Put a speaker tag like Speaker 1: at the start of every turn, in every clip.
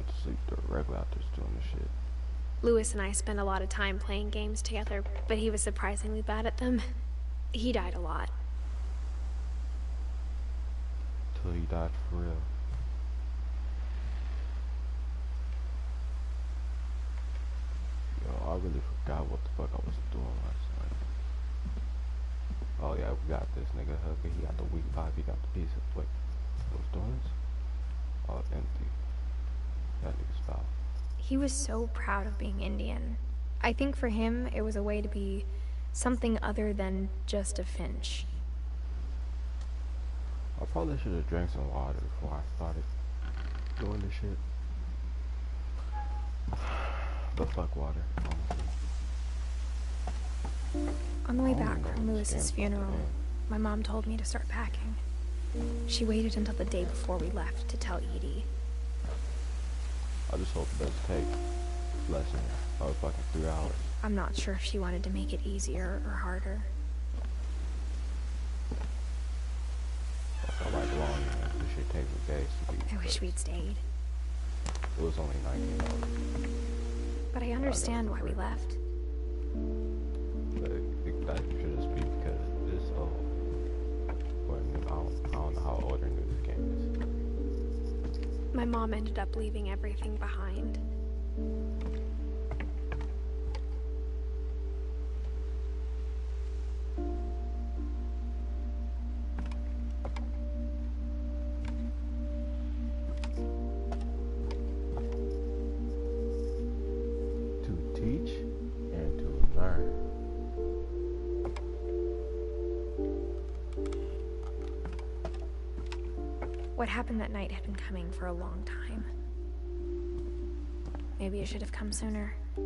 Speaker 1: went to sleep directly after doing the shit.
Speaker 2: Lewis and I spent a lot of time playing games together, but he was surprisingly bad at them. He died a lot.
Speaker 1: Till he died for real. Yo, I really forgot what the fuck I was doing last night. Oh yeah, we got this nigga Hooker. He got the weak vibe. He got the piece of wait. Those doors? Oh, empty. That nigga's foul.
Speaker 2: He was so proud of being Indian. I think for him, it was a way to be something other than just a Finch.
Speaker 1: I probably should have drank some water before I started doing this shit. But fuck water, honestly.
Speaker 2: On the way back from Lewis's funeral, my mom told me to start packing. She waited until the day before we left to tell Edie.
Speaker 1: I just hope it doesn't take less than probably fucking 3 hours.
Speaker 2: I'm not sure if she wanted to make it easier or harder.
Speaker 1: I like long, this shit takes me days to beat.
Speaker 2: I wish we'd stayed.
Speaker 1: It was only $19.
Speaker 2: But I understand why we left.
Speaker 1: But that should just be because it's old. I don't know how old or new this game is.
Speaker 2: My mom ended up leaving everything behind.
Speaker 1: To teach and to learn.
Speaker 2: What happened that night had been coming for a long time. Maybe it should have come sooner.
Speaker 1: Either.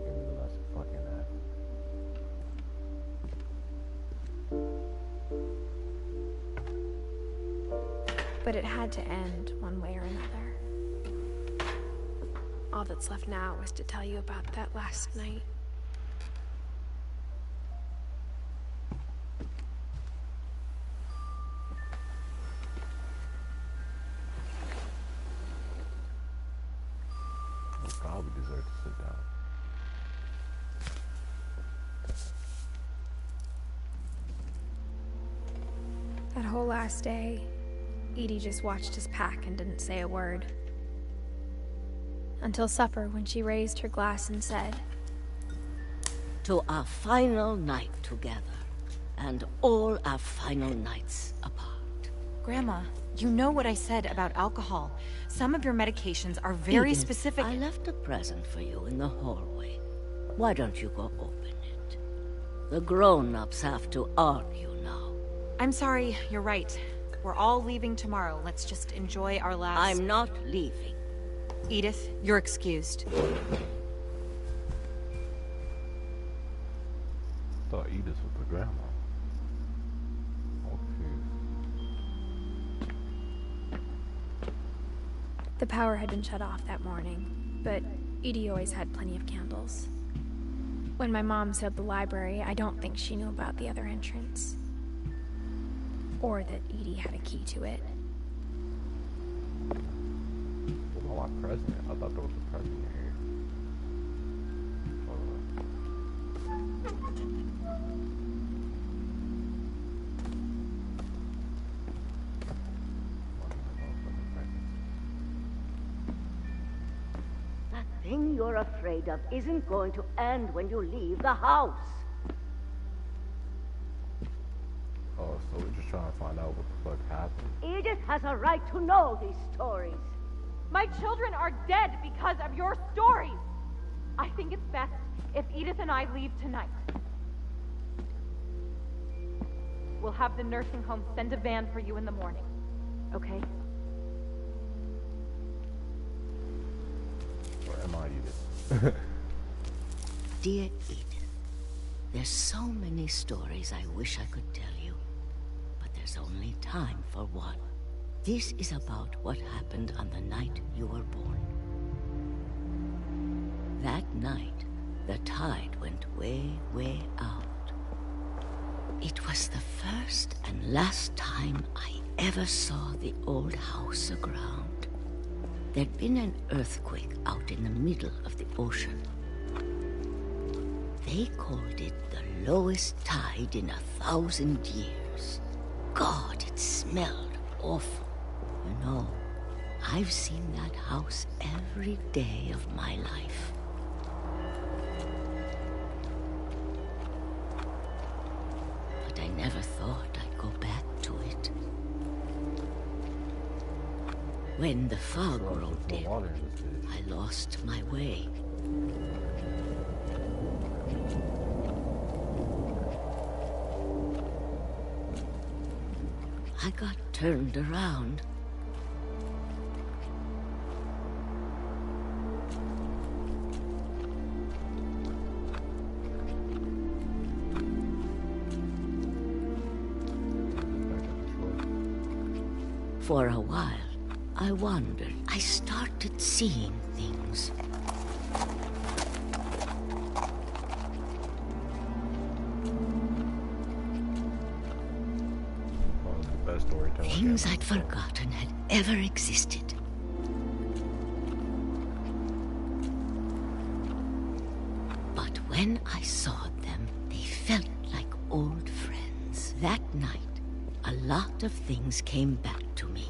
Speaker 1: Give me the last fucking half.
Speaker 2: But it had to end one way or another. All that's left now is to tell you about that last night.
Speaker 1: I probably deserve to sit down.
Speaker 2: That whole last day, Edie just watched us pack and didn't say a word. Until supper, when she raised her glass and said,
Speaker 3: "To our final night together, and all our final nights apart."
Speaker 4: Grandma, you know what I said about alcohol. Some of your medications are very
Speaker 3: Edith,
Speaker 4: specific.
Speaker 3: I left a present for you in the hallway. Why don't you go open it? The grown-ups have to argue now.
Speaker 4: I'm sorry, you're right. We're all leaving tomorrow. Let's just enjoy our last...
Speaker 3: I'm not leaving.
Speaker 4: Edith, you're excused.
Speaker 1: Thought Edith was the grandma.
Speaker 2: the power had been shut off that morning, but Edie always had plenty of candles. When my mom said the library, I don't think she knew about the other entrance. Or that Edie had a key to it.
Speaker 1: Well, my president. I thought there was a president here.
Speaker 3: That thing you're afraid of isn't going to end when you leave the house.
Speaker 1: Oh, so we're just trying to find out what the fuck happened.
Speaker 3: Edith has a right to know these stories.
Speaker 5: My children are dead because of your stories. I think it's best if Edith and I leave tonight. We'll have the nursing home send a van for you in the morning. Okay?
Speaker 1: Or am I Edith?
Speaker 3: Dear Edith, there's so many stories I wish I could tell you, but there's only time for one. This is about what happened on the night you were born. That night, the tide went way, way out. It was the first and last time I ever saw the old house aground. There'd been an earthquake out in the middle of the ocean. They called it the lowest tide in 1,000 years. God, it smelled awful. You know, I've seen that house every day of my life. But I never thought I'd go back to it. When the fog rolled in, I lost my way. I got turned around. For a while, I wandered. I started seeing things. Things I'd forgotten had ever existed. But when I saw them, they felt like old friends. That night, a lot of things came back to me.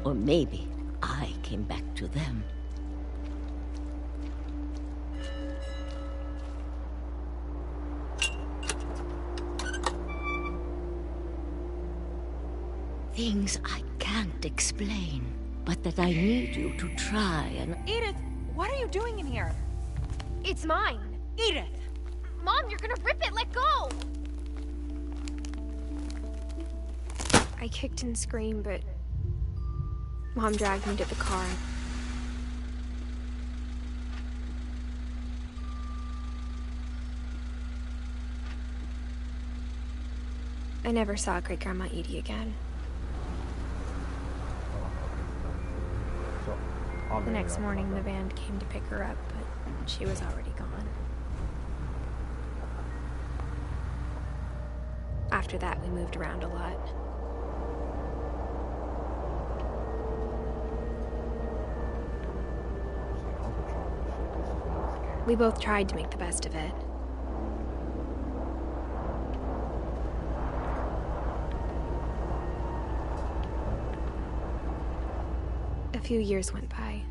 Speaker 3: Or maybe I came back to them. Things I can't explain, but that I need you to try and...
Speaker 4: Edith, what are you doing in here?
Speaker 2: It's mine.
Speaker 4: Edith!
Speaker 2: Mom, you're gonna rip it! Let go! I kicked and screamed, but Mom dragged me to the car. I never saw Great Grandma Edie again. The next morning, the van came to pick her up, but she was already gone. After that, we moved around a lot. We both tried to make the best of it. A few years went by.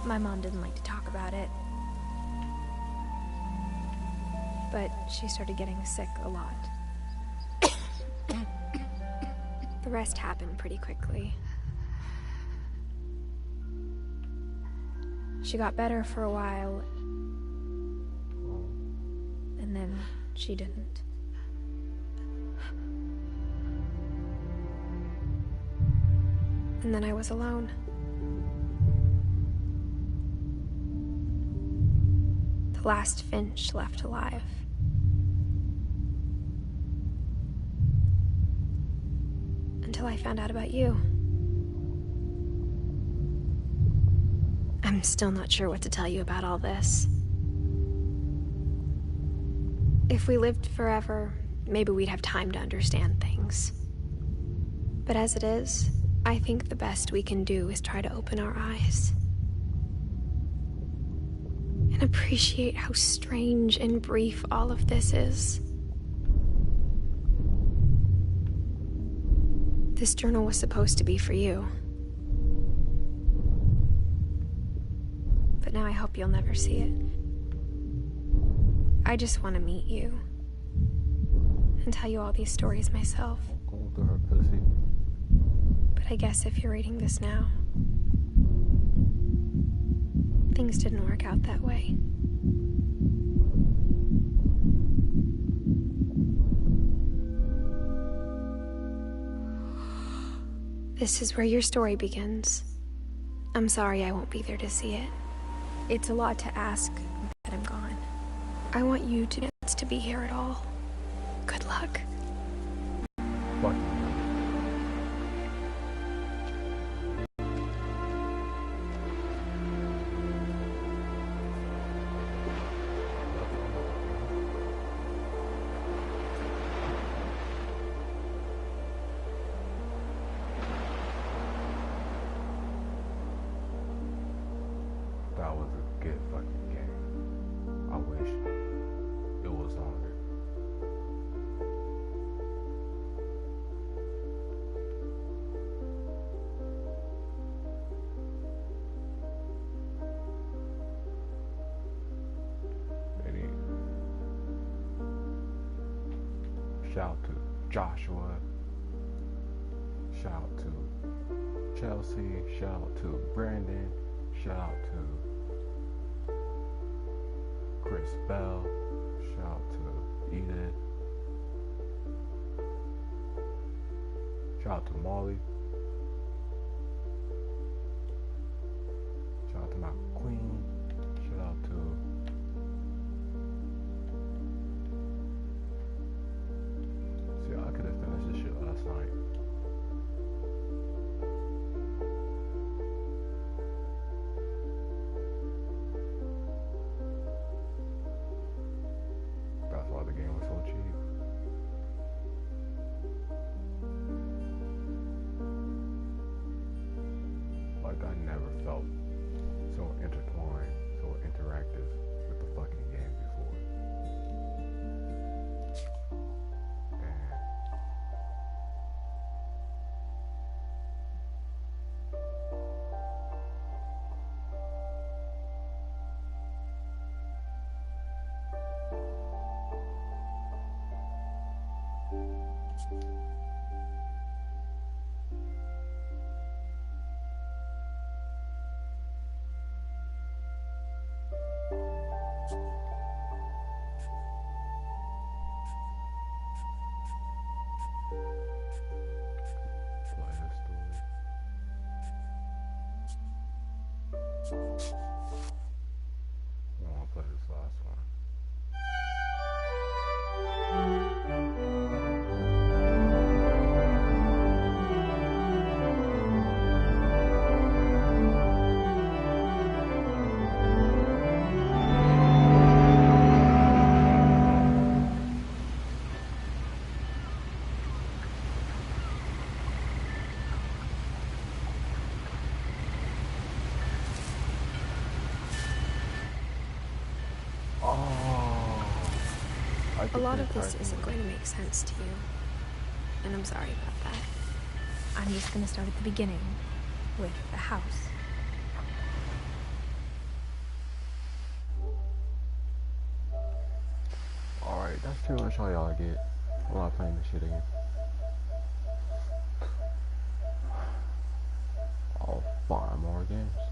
Speaker 2: My mom didn't like to talk about it. But she started getting sick a lot. The rest happened pretty quickly. She got better for a while, and then she didn't. And then I was alone. The last Finch left alive. Until I found out about you. I'm still not sure what to tell you about all this. If we lived forever, maybe we'd have time to understand things. But as it is, I think the best we can do is try to open our eyes. And appreciate how strange and brief all of this is. This journal was supposed to be for you. But now I hope you'll never see it. I just want to meet you. And tell you all these stories myself.
Speaker 1: Going through her pussy.
Speaker 2: But I guess if you're reading this now, things didn't work out that way. This is where your story begins. I'm sorry I won't be there to see it. It's a lot to ask that I'm gone. I want you to chance to be here at all. Good luck.
Speaker 1: Fuck. Shout out to Joshua. Shout out to Chelsea. Shout out to Brandon. Shout out to Chris Bell. Shout out to Edith. Shout out to Molly. Shout out to my queen. Shout out to see, I could have finished this shit last night. That's why the game was so cheap. Like, I never felt so intertwined, so interactive with the fucking game before. And play this story. I want to play this last one.
Speaker 2: A lot of this isn't going to make sense to you, and I'm sorry about that. I'm just going to start at the beginning, with the house.
Speaker 1: Alright, that's pretty much all y'all get. I'm not playing this shit again. I'll buy more games.